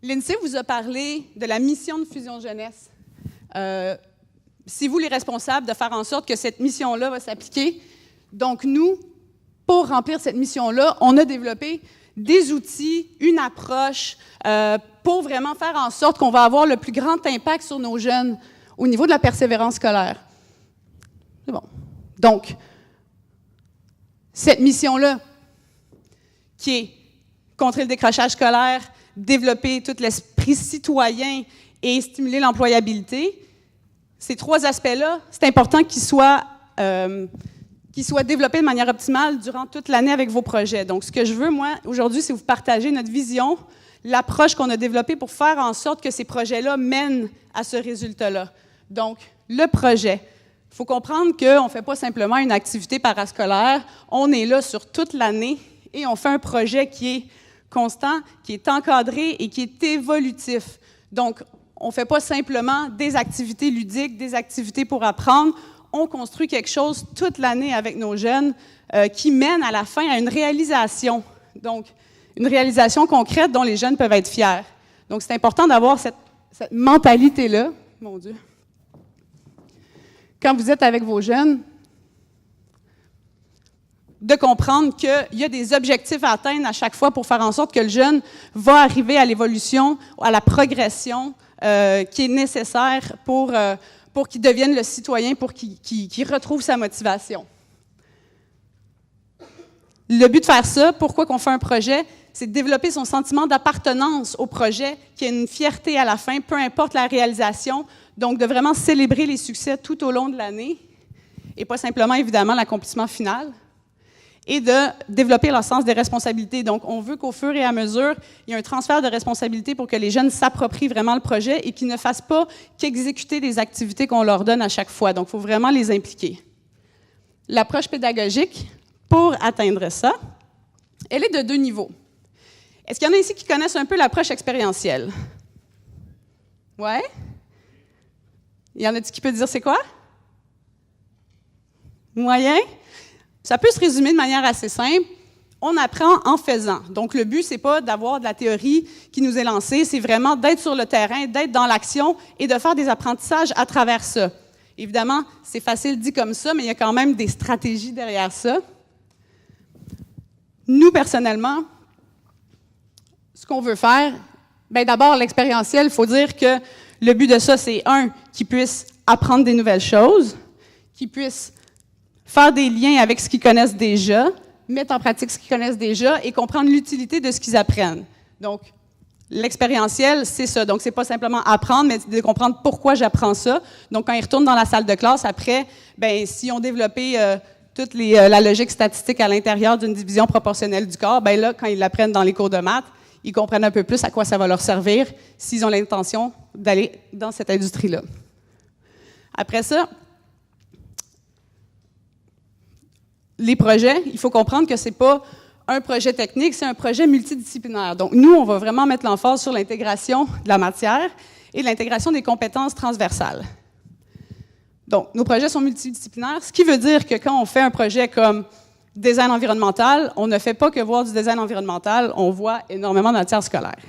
L'INSEE vous a parlé de la mission de Fusion Jeunesse. C'est vous les responsables de faire en sorte que cette mission-là va s'appliquer. Donc, nous, pour remplir cette mission-là, on a développé des outils, une approche pour vraiment faire en sorte qu'on va avoir le plus grand impact sur nos jeunes au niveau de la persévérance scolaire. C'est bon. Donc, cette mission-là, qui est contrer le décrochage scolaire, développer tout l'esprit citoyen et stimuler l'employabilité, ces trois aspects-là, c'est important qu'ils soient développés de manière optimale durant toute l'année avec vos projets. Donc, ce que je veux, moi, aujourd'hui, c'est vous partager notre vision, l'approche qu'on a développée pour faire en sorte que ces projets-là mènent à ce résultat-là. Donc, le projet. Il faut comprendre qu'on ne fait pas simplement une activité parascolaire, on est là sur toute l'année et on fait un projet qui est constant, qui est encadré et qui est évolutif. Donc, on ne fait pas simplement des activités ludiques, des activités pour apprendre, on construit quelque chose toute l'année avec nos jeunes qui mène à la fin à une réalisation. Donc, une réalisation concrète dont les jeunes peuvent être fiers. Donc, c'est important d'avoir cette mentalité-là. Mon Dieu. Quand vous êtes avec vos jeunes, de comprendre qu'il y a des objectifs à atteindre à chaque fois pour faire en sorte que le jeune va arriver à l'évolution, à la progression qui est nécessaire pour qu'il devienne le citoyen, pour qu'il retrouve sa motivation. Le but de faire ça, pourquoi qu'on fait un projet, c'est de développer son sentiment d'appartenance au projet, qu'il y ait une fierté à la fin, peu importe la réalisation, donc de vraiment célébrer les succès tout au long de l'année, et pas simplement, évidemment, l'accomplissement final, et de développer leur sens des responsabilités. Donc, on veut qu'au fur et à mesure, il y ait un transfert de responsabilités pour que les jeunes s'approprient vraiment le projet et qu'ils ne fassent pas qu'exécuter des activités qu'on leur donne à chaque fois. Donc, il faut vraiment les impliquer. L'approche pédagogique, pour atteindre ça, elle est de 2 niveaux. Est-ce qu'il y en a ici qui connaissent un peu l'approche expérientielle? Ouais? Il y en a-t-il qui peut dire c'est quoi? Moyen? Ça peut se résumer de manière assez simple. On apprend en faisant. Donc, le but, c'est pas d'avoir de la théorie qui nous est lancée, c'est vraiment d'être sur le terrain, d'être dans l'action et de faire des apprentissages à travers ça. Évidemment, c'est facile dit comme ça, mais il y a quand même des stratégies derrière ça. Nous, personnellement, ce qu'on veut faire, bien d'abord, l'expérientiel, il faut dire que le but de ça, c'est qu'ils puissent apprendre des nouvelles choses, qu'ils puissent faire des liens avec ce qu'ils connaissent déjà, mettre en pratique ce qu'ils connaissent déjà et comprendre l'utilité de ce qu'ils apprennent. Donc, l'expérientiel, c'est ça. Donc, c'est pas simplement apprendre, mais de comprendre pourquoi j'apprends ça. Donc, quand ils retournent dans la salle de classe, après, bien, s'ils ont développé toute la logique statistique à l'intérieur d'une division proportionnelle du corps, bien là, quand ils l'apprennent dans les cours de maths, ils comprennent un peu plus à quoi ça va leur servir s'ils ont l'intention d'aller dans cette industrie-là. Après ça, les projets, il faut comprendre que ce n'est pas un projet technique, c'est un projet multidisciplinaire. Donc, nous, on va vraiment mettre l'emphase sur l'intégration de la matière et l'intégration des compétences transversales. Donc, nos projets sont multidisciplinaires, ce qui veut dire que quand on fait un projet comme design environnemental, on ne fait pas que voir du design environnemental, on voit énormément de matière scolaire.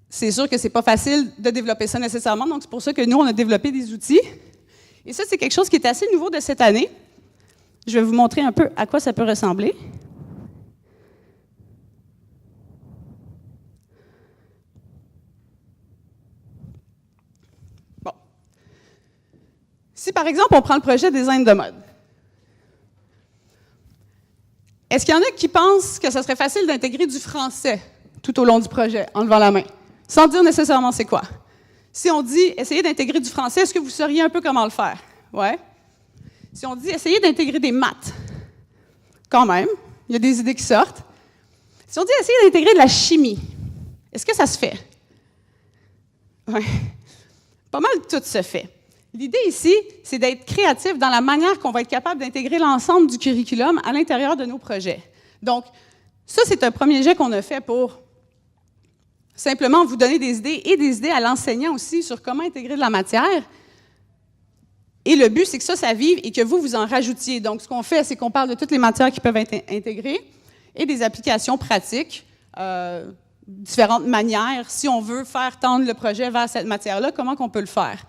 C'est sûr que ce n'est pas facile de développer ça nécessairement, donc c'est pour ça que nous, on a développé des outils. Et ça, c'est quelque chose qui est assez nouveau de cette année. Je vais vous montrer un peu à quoi ça peut ressembler. Bon. Si, par exemple, on prend le projet design de mode, est-ce qu'il y en a qui pensent que ce serait facile d'intégrer du français tout au long du projet, en levant la main, sans dire nécessairement c'est quoi? Si on dit « essayez d'intégrer du français », est-ce que vous sauriez un peu comment le faire? Ouais. Si on dit « essayez d'intégrer des maths », quand même, il y a des idées qui sortent. Si on dit « essayez d'intégrer de la chimie », est-ce que ça se fait? Oui. Pas mal tout se fait. L'idée ici, c'est d'être créatif dans la manière qu'on va être capable d'intégrer l'ensemble du curriculum à l'intérieur de nos projets. Donc, ça, c'est un premier jet qu'on a fait pour simplement vous donner des idées et des idées à l'enseignant aussi sur comment intégrer de la matière. Et le but, c'est que ça vive et que vous en rajoutiez. Donc, ce qu'on fait, c'est qu'on parle de toutes les matières qui peuvent être intégrées et des applications pratiques différentes manières. Si on veut faire tendre le projet vers cette matière-là, comment on peut le faire?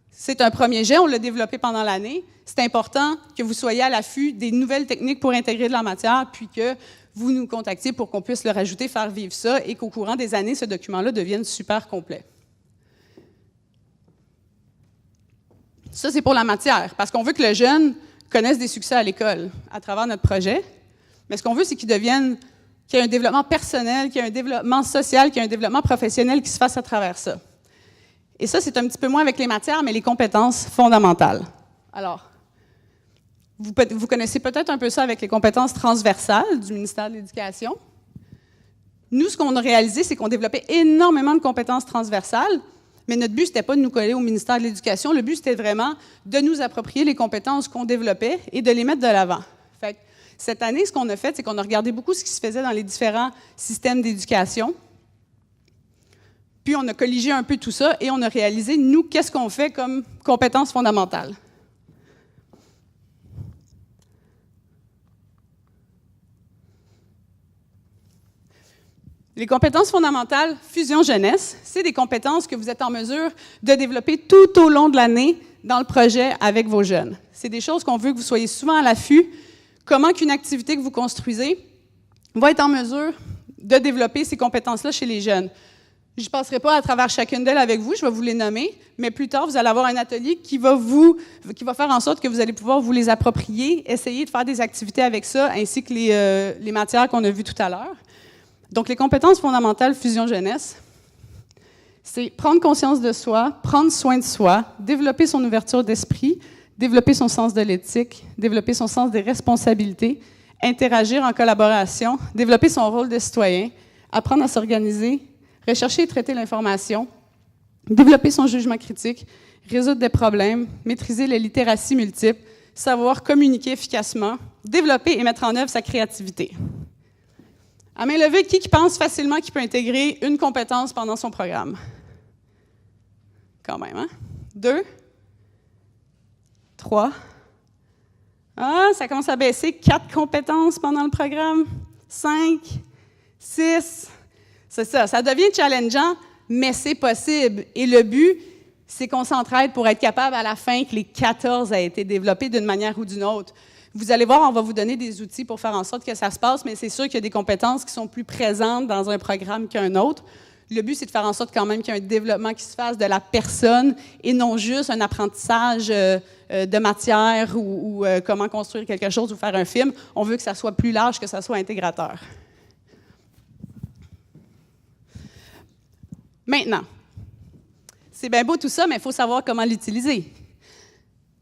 C'est un premier jet, on l'a développé pendant l'année. C'est important que vous soyez à l'affût des nouvelles techniques pour intégrer de la matière, puis que vous nous contactiez pour qu'on puisse le rajouter, faire vivre ça, et qu'au courant des années, ce document-là devienne super complet. Ça, c'est pour la matière, parce qu'on veut que le jeune connaisse des succès à l'école à travers notre projet. Mais ce qu'on veut, c'est qu'il y ait un développement personnel, qu'il y ait un développement social, qu'il y ait un développement professionnel qui se fasse à travers ça. Et ça, c'est un petit peu moins avec les matières, mais les compétences fondamentales. Alors, vous connaissez peut-être un peu ça avec les compétences transversales du ministère de l'Éducation. Nous, ce qu'on a réalisé, c'est qu'on développait énormément de compétences transversales, mais notre but, ce n'était pas de nous coller au ministère de l'Éducation. Le but, c'était vraiment de nous approprier les compétences qu'on développait et de les mettre de l'avant. Fait que cette année, ce qu'on a fait, c'est qu'on a regardé beaucoup ce qui se faisait dans les différents systèmes d'éducation. Puis on a colligé un peu tout ça et on a réalisé, nous, qu'est-ce qu'on fait comme compétences fondamentales. Les compétences fondamentales Fusion Jeunesse, c'est des compétences que vous êtes en mesure de développer tout au long de l'année dans le projet avec vos jeunes. C'est des choses qu'on veut que vous soyez souvent à l'affût. Comment qu'une activité que vous construisez va être en mesure de développer ces compétences-là chez les jeunes. Je ne passerai pas à travers chacune d'elles avec vous, je vais vous les nommer, mais plus tard, vous allez avoir un atelier qui va faire en sorte que vous allez pouvoir vous les approprier, essayer de faire des activités avec ça, ainsi que les matières qu'on a vues tout à l'heure. Donc, les compétences fondamentales Fusion Jeunesse, c'est prendre conscience de soi, prendre soin de soi, développer son ouverture d'esprit, développer son sens de l'éthique, développer son sens des responsabilités, interagir en collaboration, développer son rôle de citoyen, apprendre à s'organiser, rechercher et traiter l'information, développer son jugement critique, résoudre des problèmes, maîtriser les littératies multiples, savoir communiquer efficacement, développer et mettre en œuvre sa créativité. À main levée, qui pense facilement qu'il peut intégrer une compétence pendant son programme? Quand même, hein? 2, 3. Ah, ça commence à baisser. 4 compétences pendant le programme. 5, 6. C'est ça, ça devient challengeant, mais c'est possible. Et le but, c'est qu'on s'entraide pour être capable à la fin que les 14 aient été développés d'une manière ou d'une autre. Vous allez voir, on va vous donner des outils pour faire en sorte que ça se passe, mais c'est sûr qu'il y a des compétences qui sont plus présentes dans un programme qu'un autre. Le but, c'est de faire en sorte quand même qu'il y ait un développement qui se fasse de la personne et non juste un apprentissage de matière ou comment construire quelque chose ou faire un film. On veut que ça soit plus large, que ça soit intégrateur. Maintenant, c'est bien beau tout ça, mais il faut savoir comment l'utiliser.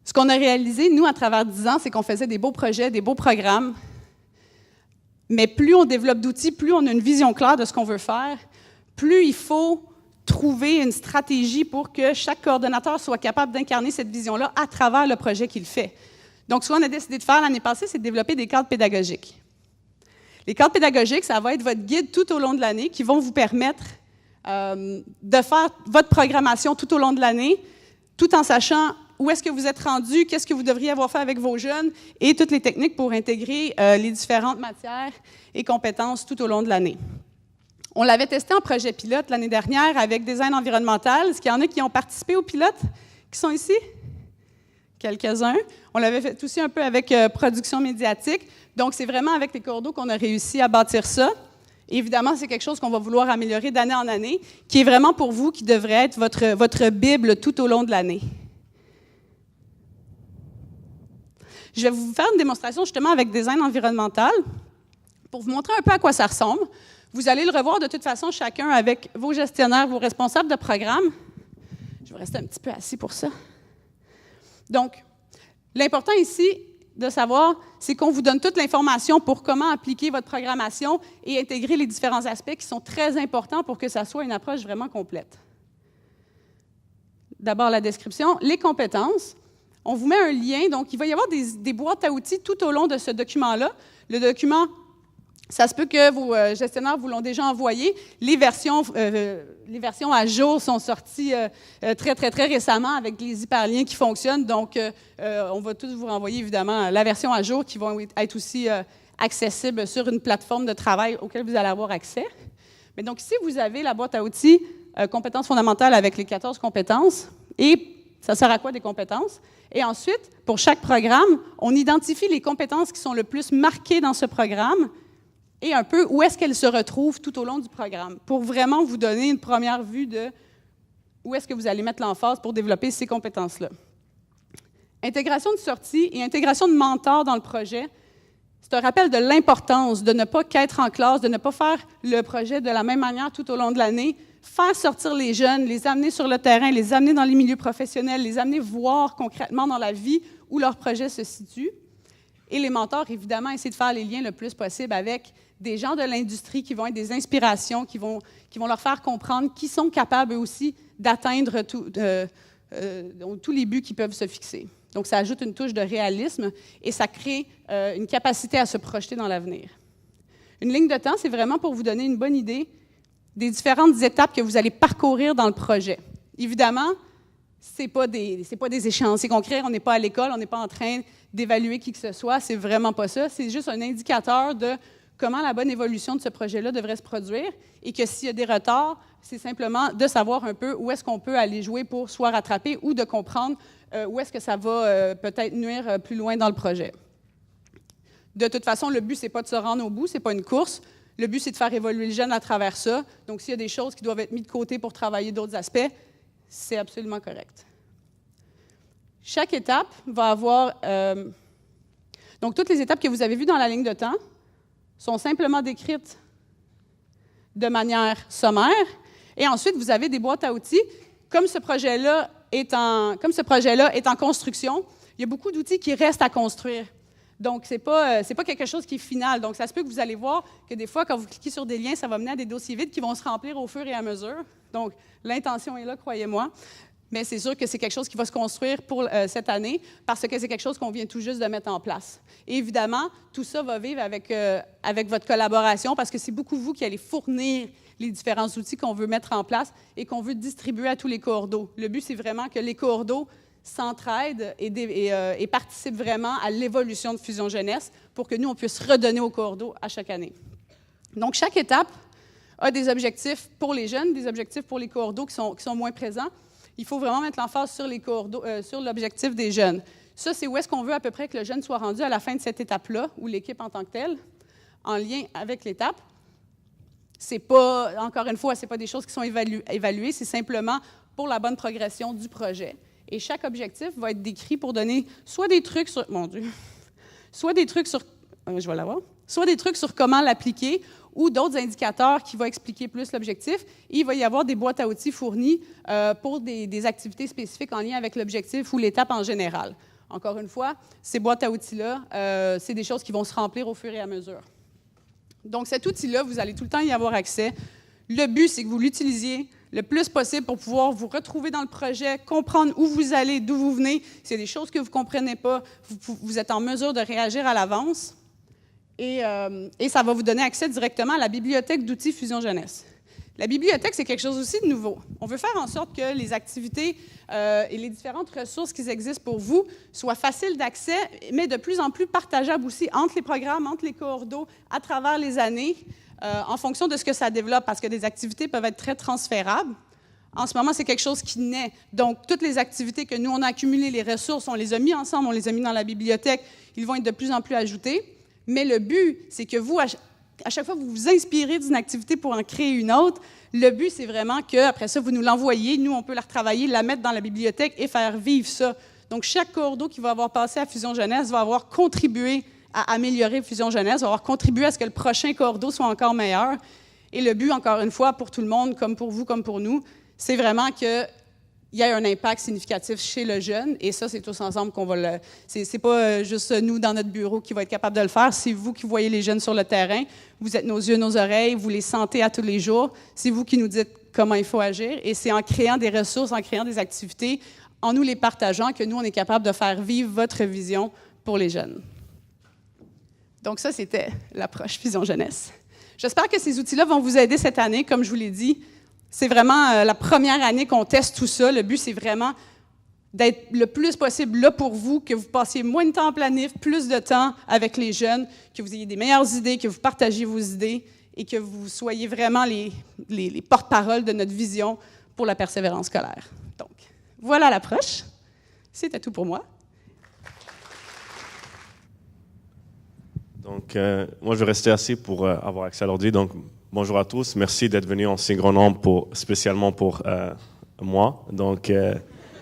Ce qu'on a réalisé, nous, à travers 10 ans, c'est qu'on faisait des beaux projets, des beaux programmes, mais plus on développe d'outils, plus on a une vision claire de ce qu'on veut faire, plus il faut trouver une stratégie pour que chaque coordonnateur soit capable d'incarner cette vision-là à travers le projet qu'il fait. Donc, ce qu'on a décidé de faire l'année passée, c'est de développer des cadres pédagogiques. Les cadres pédagogiques, ça va être votre guide tout au long de l'année qui vont vous permettre de faire votre programmation tout au long de l'année, tout en sachant où est-ce que vous êtes rendu, qu'est-ce que vous devriez avoir fait avec vos jeunes et toutes les techniques pour intégrer les différentes matières et compétences tout au long de l'année. On l'avait testé en projet pilote l'année dernière avec Design environnemental. Est-ce qu'il y en a qui ont participé au pilote, qui sont ici? Quelques-uns. On l'avait fait aussi un peu avec production médiatique. Donc, c'est vraiment avec les cours d'eau qu'on a réussi à bâtir ça. Évidemment, c'est quelque chose qu'on va vouloir améliorer d'année en année, qui est vraiment pour vous, qui devrait être votre Bible tout au long de l'année. Je vais vous faire une démonstration justement avec Design environnemental pour vous montrer un peu à quoi ça ressemble. Vous allez le revoir de toute façon chacun avec vos gestionnaires, vos responsables de programme. Je vais rester un petit peu assis pour ça. Donc, l'important ici de savoir, c'est qu'on vous donne toute l'information pour comment appliquer votre programmation et intégrer les différents aspects qui sont très importants pour que ça soit une approche vraiment complète. D'abord, la description, les compétences. On vous met un lien, donc il va y avoir des boîtes à outils tout au long de ce document-là. Le document, ça se peut que vos gestionnaires vous l'ont déjà envoyé. Les versions à jour sont sorties très, très, très récemment avec les hyperliens qui fonctionnent. Donc, on va tous vous renvoyer, évidemment, la version à jour qui va être aussi accessible sur une plateforme de travail auquel vous allez avoir accès. Mais donc, ici, vous avez la boîte à outils compétences fondamentales avec les 14 compétences. Et ça sert à quoi des compétences? Et ensuite, pour chaque programme, on identifie les compétences qui sont le plus marquées dans ce programme et un peu où est-ce qu'elles se retrouvent tout au long du programme, pour vraiment vous donner une première vue de où est-ce que vous allez mettre l'emphase pour développer ces compétences-là. Intégration de sortie et intégration de mentors dans le projet, c'est un rappel de l'importance de ne pas qu'être en classe, de ne pas faire le projet de la même manière tout au long de l'année, faire sortir les jeunes, les amener sur le terrain, les amener dans les milieux professionnels, les amener voir concrètement dans la vie où leur projet se situe. Et les mentors, évidemment, essayer de faire les liens le plus possible avec des gens de l'industrie qui vont être des inspirations, qui vont leur faire comprendre qu'ils sont capables eux aussi d'atteindre tous les buts qu'ils peuvent se fixer. Donc, ça ajoute une touche de réalisme et ça crée une capacité à se projeter dans l'avenir. Une ligne de temps, c'est vraiment pour vous donner une bonne idée des différentes étapes que vous allez parcourir dans le projet. Évidemment, ce n'est pas des échéanciers concrets, on n'est pas à l'école, on n'est pas en train d'évaluer qui que ce soit, c'est vraiment pas ça. C'est juste un indicateur de comment la bonne évolution de ce projet-là devrait se produire et que s'il y a des retards, c'est simplement de savoir un peu où est-ce qu'on peut aller jouer pour soit rattraper ou de comprendre où est-ce que ça va peut-être nuire plus loin dans le projet. De toute façon, le but, ce n'est pas de se rendre au bout, ce n'est pas une course. Le but, c'est de faire évoluer le jeune à travers ça. Donc, s'il y a des choses qui doivent être mises de côté pour travailler d'autres aspects, c'est absolument correct. Chaque étape va avoir... donc, toutes les étapes que vous avez vues dans la ligne de temps sont simplement décrites de manière sommaire. Et ensuite, vous avez des boîtes à outils. Comme ce projet-là est en construction, il y a beaucoup d'outils qui restent à construire. Donc, ce n'est pas quelque chose qui est final. Donc, ça se peut que vous allez voir que des fois, quand vous cliquez sur des liens, ça va mener à des dossiers vides qui vont se remplir au fur et à mesure. Donc, l'intention est là, croyez-moi. Mais c'est sûr que c'est quelque chose qui va se construire pour cette année parce que c'est quelque chose qu'on vient tout juste de mettre en place. Et évidemment, tout ça va vivre avec votre collaboration parce que c'est beaucoup vous qui allez fournir les différents outils qu'on veut mettre en place et qu'on veut distribuer à tous les cours d'eau. Le but, c'est vraiment que les cours d'eau s'entraident et participent vraiment à l'évolution de Fusion Jeunesse pour que nous, on puisse redonner aux cours d'eau à chaque année. Donc, chaque étape a des objectifs pour les jeunes, des objectifs pour les cours d'eau qui sont moins présents. Il faut vraiment mettre l'emphase sur les cours d'eau, sur l'objectif des jeunes. Ça, c'est où est-ce qu'on veut à peu près que le jeune soit rendu à la fin de cette étape-là, ou l'équipe en tant que telle, en lien avec l'étape. C'est pas, encore une fois, ce n'est pas des choses qui sont évaluées, c'est simplement pour la bonne progression du projet. Et chaque objectif va être décrit pour donner soit des trucs sur... Mon Dieu! Soit des trucs sur... Je vais l'avoir. Soit des trucs sur comment l'appliquer ou d'autres indicateurs qui vont expliquer plus l'objectif. Et il va y avoir des boîtes à outils fournies pour des activités spécifiques en lien avec l'objectif ou l'étape en général. Encore une fois, ces boîtes à outils-là, c'est des choses qui vont se remplir au fur et à mesure. Donc, cet outil-là, vous allez tout le temps y avoir accès. Le but, c'est que vous l'utilisiez le plus possible pour pouvoir vous retrouver dans le projet, comprendre où vous allez, d'où vous venez. S'il y a des choses que vous ne comprenez pas, vous êtes en mesure de réagir à l'avance. Et ça va vous donner accès directement à la bibliothèque d'outils Fusion Jeunesse. La bibliothèque, c'est quelque chose aussi de nouveau. On veut faire en sorte que les activités et les différentes ressources qui existent pour vous soient faciles d'accès, mais de plus en plus partageables aussi entre les programmes, entre les cours d'eau, à travers les années, en fonction de ce que ça développe, parce que des activités peuvent être très transférables. En ce moment, c'est quelque chose qui naît. Donc, toutes les activités que nous, on a accumulées, les ressources, on les a mis ensemble, on les a mis dans la bibliothèque, ils vont être de plus en plus ajoutés. Mais le but, c'est que vous, à chaque fois que vous vous inspirez d'une activité pour en créer une autre, le but, c'est vraiment qu'après ça, vous nous l'envoyez, nous, on peut la retravailler, la mettre dans la bibliothèque et faire vivre ça. Donc, chaque cours d'eau qui va avoir passé à Fusion Jeunesse va avoir contribué à améliorer Fusion Jeunesse, va avoir contribué à ce que le prochain cours d'eau soit encore meilleur. Et le but, encore une fois, pour tout le monde, comme pour vous, comme pour nous, c'est vraiment qu'il y ait un impact significatif chez le jeune. Et ça, c'est tous ensemble qu'on va le... C'est pas juste nous, dans notre bureau, qui va être capable de le faire. C'est vous qui voyez les jeunes sur le terrain. Vous êtes nos yeux, nos oreilles. Vous les sentez à tous les jours. C'est vous qui nous dites comment il faut agir. Et c'est en créant des ressources, en créant des activités, en nous les partageant, que nous, on est capable de faire vivre votre vision pour les jeunes. Donc ça, c'était l'approche Fusion Jeunesse. J'espère que ces outils-là vont vous aider cette année. Comme je vous l'ai dit, c'est vraiment la première année qu'on teste tout ça. Le but, c'est vraiment d'être le plus possible là pour vous, que vous passiez moins de temps en planif, plus de temps avec les jeunes, que vous ayez des meilleures idées, que vous partagiez vos idées et que vous soyez vraiment les porte-parole de notre vision pour la persévérance scolaire. Donc, voilà l'approche. C'était tout pour moi. Donc, moi, je vais rester assis pour avoir accès à l'ordi. Donc, bonjour à tous. Merci d'être venus en si grand nombre, spécialement pour moi. Donc,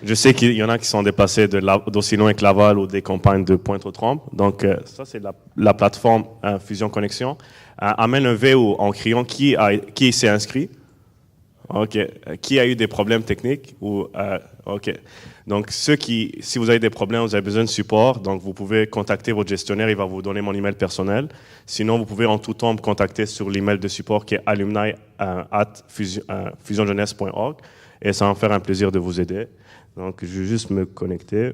je sais qu'il y en a qui sont dépassés d'aussi loin que Laval ou des campagnes de Pointe-aux-Trembles. Donc, ça, c'est la plateforme Fusion Connexion. Amène un V en criant qui s'est inscrit. OK. Qui a eu des problèmes techniques? OK. Donc, si vous avez des problèmes, vous avez besoin de support, donc vous pouvez contacter votre gestionnaire, il va vous donner mon email personnel. Sinon, vous pouvez en tout temps me contacter sur l'email de support qui est alumni@fusionjeunesse.org et ça va me faire un plaisir de vous aider. Donc, je vais juste me connecter.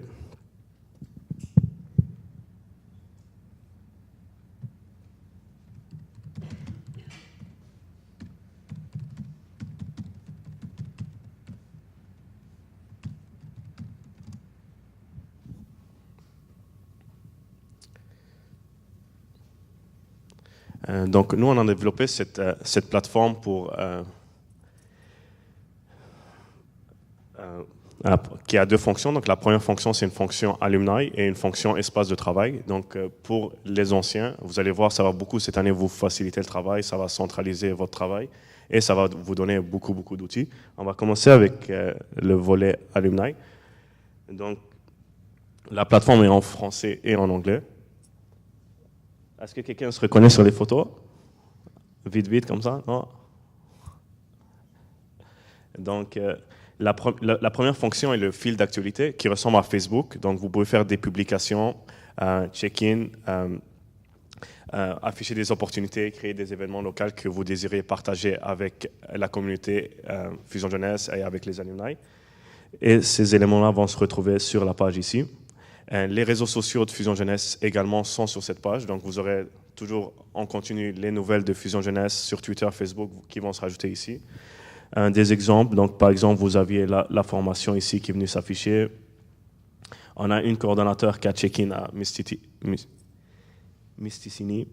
Donc, nous, on a développé cette plateforme qui a deux fonctions. Donc, la première fonction, c'est une fonction alumni et une fonction espace de travail. Donc, pour les anciens, vous allez voir, ça va beaucoup cette année vous faciliter le travail, ça va centraliser votre travail et ça va vous donner beaucoup, beaucoup d'outils. On va commencer avec le volet alumni. Donc, la plateforme est en français et en anglais. Est-ce que quelqu'un se reconnaît sur les photos? Vite, comme ça? Non? Donc, la première fonction est le fil d'actualité qui ressemble à Facebook. Donc, vous pouvez faire des publications, check-in, afficher des opportunités, créer des événements locaux que vous désirez partager avec la communauté Fusion Jeunesse et avec les alumni. Et ces éléments-là vont se retrouver sur la page ici. Les réseaux sociaux de Fusion Jeunesse également sont sur cette page, donc vous aurez toujours en continu les nouvelles de Fusion Jeunesse sur Twitter, Facebook qui vont se rajouter ici. Des exemples, donc par exemple vous aviez la formation ici qui est venue s'afficher. On a une coordonnateur qui a check-in à Mysticini.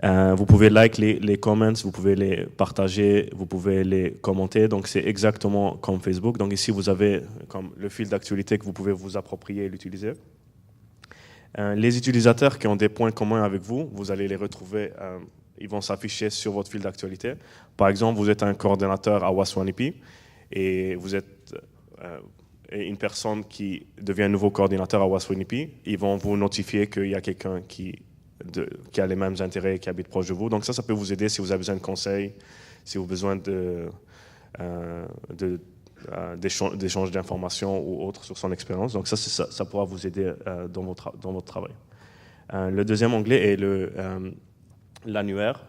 Vous pouvez like les comments, vous pouvez les partager, vous pouvez les commenter. Donc, c'est exactement comme Facebook. Donc, ici, vous avez comme le fil d'actualité que vous pouvez vous approprier et l'utiliser. Les utilisateurs qui ont des points communs avec vous, vous allez les retrouver, ils vont s'afficher sur votre fil d'actualité. Par exemple, vous êtes un coordonnateur à Waswanipi et vous êtes une personne qui devient un nouveau coordinateur à Waswanipi. Ils vont vous notifier qu'il y a quelqu'un qui a les mêmes intérêts, qui habite proche de vous. Donc ça peut vous aider si vous avez besoin de conseils, si vous avez besoin d'échanges d'informations ou autres sur son expérience. Donc ça pourra vous aider dans votre travail. Le deuxième onglet est l'annuaire.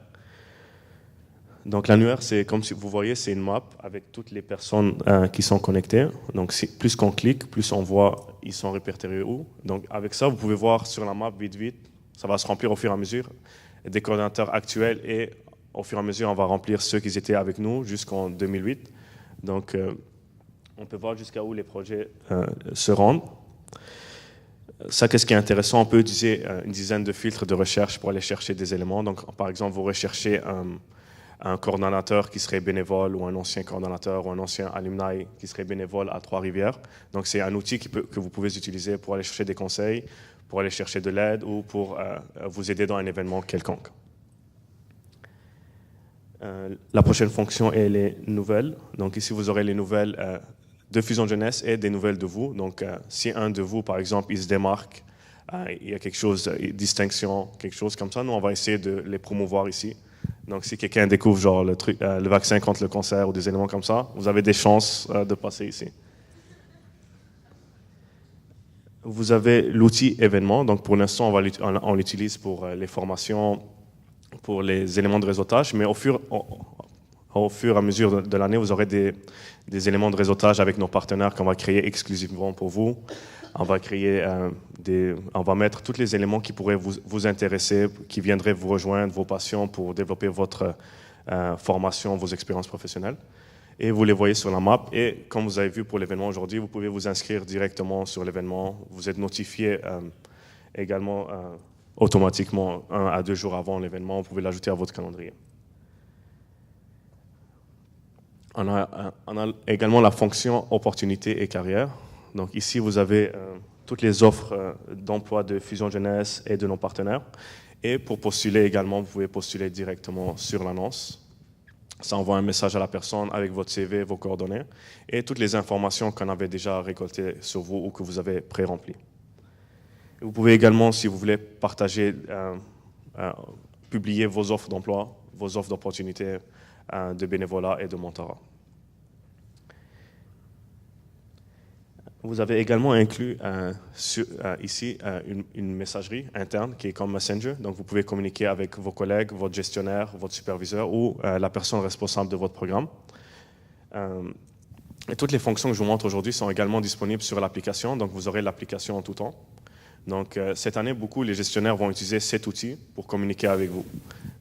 Donc l'annuaire, c'est comme si vous voyez, c'est une map avec toutes les personnes qui sont connectées. Donc plus qu'on clique, plus on voit ils sont répertoriés où. Donc avec ça, vous pouvez voir sur la map vite. Ça va se remplir au fur et à mesure des coordinateurs actuels et au fur et à mesure, on va remplir ceux qui étaient avec nous jusqu'en 2008. Donc, on peut voir jusqu'à où les projets se rendent. Ça, qu'est-ce qui est intéressant? On peut utiliser une dizaine de filtres de recherche pour aller chercher des éléments. Donc, par exemple, vous recherchez un coordonnateur qui serait bénévole ou un ancien coordonnateur ou un ancien alumni qui serait bénévole à Trois-Rivières. Donc, c'est un outil que vous pouvez utiliser pour aller chercher des conseils, pour aller chercher de l'aide ou pour vous aider dans un événement quelconque. La prochaine fonction est les nouvelles. Donc ici, vous aurez les nouvelles de Fusion Jeunesse et des nouvelles de vous. Donc si un de vous, par exemple, il se démarque, il y a quelque chose, une distinction, quelque chose comme ça, nous, on va essayer de les promouvoir ici. Donc si quelqu'un découvre genre le vaccin contre le cancer ou des éléments comme ça, vous avez des chances de passer ici. Vous avez l'outil événement, donc pour l'instant on l'utilise pour les formations, pour les éléments de réseautage, mais au fur et à mesure de l'année, vous aurez des éléments de réseautage avec nos partenaires qu'on va créer exclusivement pour vous. On va mettre tous les éléments qui pourraient vous intéresser, qui viendraient vous rejoindre, vos passions pour développer votre formation, vos expériences professionnelles. Et vous les voyez sur la map. Et comme vous avez vu pour l'événement aujourd'hui, vous pouvez vous inscrire directement sur l'événement. Vous êtes notifié également automatiquement 1 à 2 jours avant l'événement. Vous pouvez l'ajouter à votre calendrier. On a également la fonction opportunité et carrière. Donc ici, vous avez toutes les offres d'emploi de Fusion Jeunesse et de nos partenaires. Et pour postuler également, vous pouvez postuler directement sur l'annonce. Ça envoie un message à la personne avec votre CV, vos coordonnées et toutes les informations qu'on avait déjà récoltées sur vous ou que vous avez pré-remplies. Vous pouvez également, si vous voulez, partager, publier vos offres d'emploi, vos offres d'opportunités de bénévolat et de mentorat. Vous avez également inclus ici une messagerie interne qui est comme Messenger. Donc, vous pouvez communiquer avec vos collègues, votre gestionnaire, votre superviseur ou la personne responsable de votre programme. Et toutes les fonctions que je vous montre aujourd'hui sont également disponibles sur l'application. Donc, vous aurez l'application en tout temps. Donc, cette année, beaucoup les gestionnaires vont utiliser cet outil pour communiquer avec vous.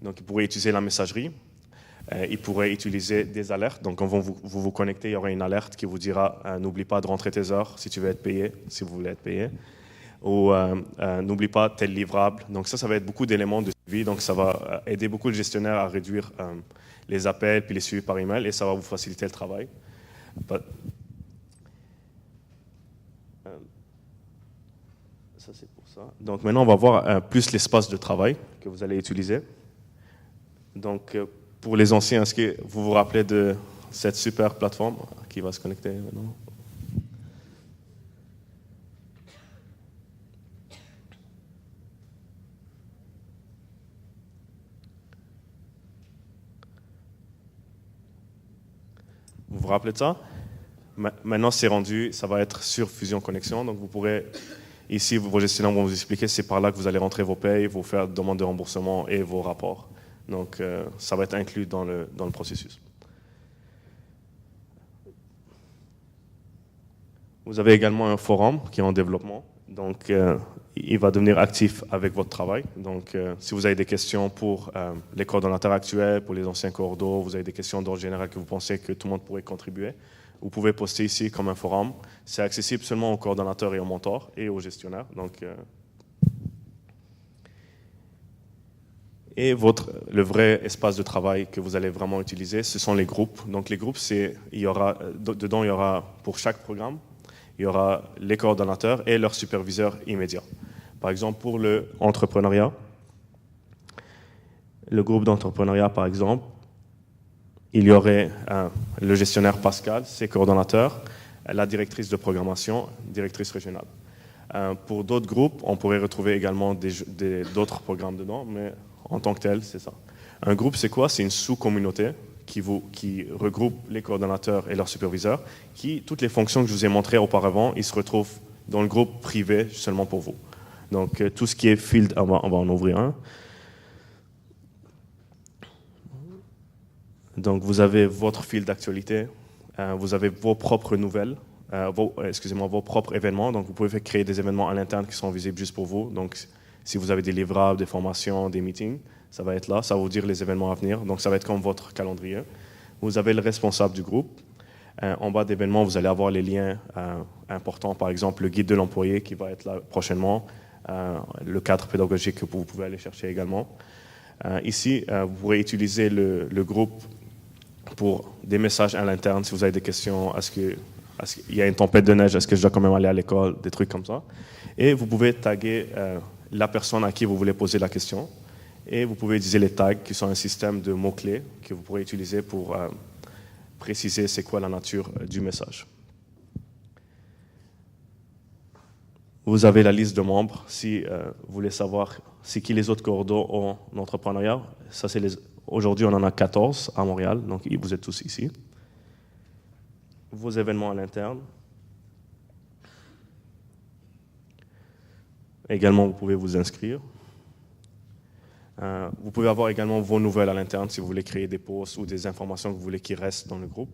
Donc, ils pourraient utiliser la messagerie. Ils pourraient utiliser des alertes. Donc, quand vous vous connectez, il y aura une alerte qui vous dira n'oublie pas de rentrer tes heures si tu veux être payé, si vous voulez être payé. Ou n'oublie pas tel livrable. Donc, ça va être beaucoup d'éléments de suivi. Donc, ça va aider beaucoup le gestionnaire à réduire les appels puis les suivis par email et ça va vous faciliter le travail. Ça, c'est pour ça. Donc, maintenant, on va voir plus l'espace de travail que vous allez utiliser. Donc, pour les anciens, est-ce que vous vous rappelez de cette super plateforme qui va se connecter maintenant? Vous vous rappelez de ça? Maintenant, c'est rendu, ça va être sur Fusion Connexion. Donc, vous pourrez, ici, vos gestionnaires vont vous expliquer, c'est par là que vous allez rentrer vos payes, vous faire demande de remboursement et vos rapports. Donc, ça va être inclus dans le processus. Vous avez également un forum qui est en développement. Donc, il va devenir actif avec votre travail. Donc, si vous avez des questions pour les coordonnateurs actuels, pour les anciens coordos, vous avez des questions d'ordre général que vous pensez que tout le monde pourrait contribuer, vous pouvez poster ici comme un forum. C'est accessible seulement aux coordonnateurs et aux mentors et aux gestionnaires. Donc, et le vrai espace de travail que vous allez vraiment utiliser, ce sont les groupes. Donc les groupes, dedans il y aura pour chaque programme, il y aura les coordonnateurs et leurs superviseurs immédiats. Par exemple, pour l'entrepreneuriat, le groupe d'entrepreneuriat, par exemple, il y aurait le gestionnaire Pascal, ses coordonnateurs, la directrice de programmation, directrice régionale. Pour d'autres groupes, on pourrait retrouver également d'autres programmes dedans, mais en tant que tel, c'est ça. Un groupe, c'est quoi? C'est une sous-communauté qui regroupe les coordonnateurs et leurs superviseurs, toutes les fonctions que je vous ai montrées auparavant, ils se retrouvent dans le groupe privé seulement pour vous. Donc, tout ce qui est field, on va en ouvrir un. Donc, vous avez votre fil d'actualité, vous avez vos propres nouvelles, vos propres événements. Donc, vous pouvez créer des événements à l'interne qui sont visibles juste pour vous. Donc, si vous avez des livrables, des formations, des meetings, ça va être là, ça va vous dire les événements à venir. Donc, ça va être comme votre calendrier. Vous avez le responsable du groupe. En bas d'événements, vous allez avoir les liens importants, par exemple le guide de l'employé qui va être là prochainement, le cadre pédagogique que vous pouvez aller chercher également. Ici, vous pourrez utiliser le groupe pour des messages à l'interne si vous avez des questions. Est-ce qu'il y a une tempête de neige? Est-ce que je dois quand même aller à l'école? Des trucs comme ça. Et vous pouvez taguer la personne à qui vous voulez poser la question. Et vous pouvez utiliser les tags qui sont un système de mots-clés que vous pourrez utiliser pour préciser c'est quoi la nature du message. Vous avez la liste de membres. Si vous voulez savoir c'est qui les autres coordos en entrepreneuriat, aujourd'hui on en a 14 à Montréal, donc vous êtes tous ici. Vos événements à l'interne. Également, vous pouvez vous inscrire. Vous pouvez avoir également vos nouvelles à l'interne si vous voulez créer des posts ou des informations que vous voulez qui restent dans le groupe.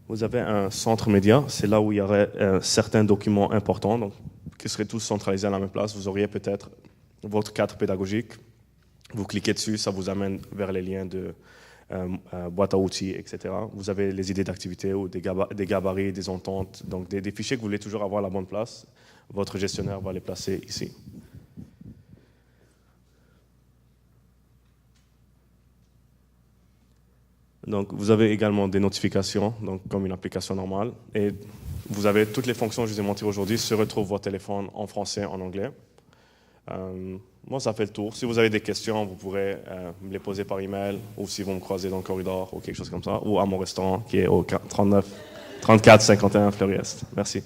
Vous avez un centre média, c'est là où il y aurait certains documents importants, donc, qui seraient tous centralisés à la même place. Vous auriez peut-être votre cadre pédagogique, vous cliquez dessus, ça vous amène vers les liens de boîte à outils, etc. Vous avez les idées d'activités ou des gabarits, des ententes, donc des fichiers que vous voulez toujours avoir à la bonne place. Votre gestionnaire va les placer ici. Donc, vous avez également des notifications, donc comme une application normale. Et vous avez toutes les fonctions que je vous ai montrées aujourd'hui se retrouvent votre téléphone en français, en anglais. Moi, ça fait le tour. Si vous avez des questions, vous pourrez me les poser par email ou si vous me croisez dans le corridor ou quelque chose comme ça, ou à mon restaurant qui est au 34 51 Fleury-Est. Merci.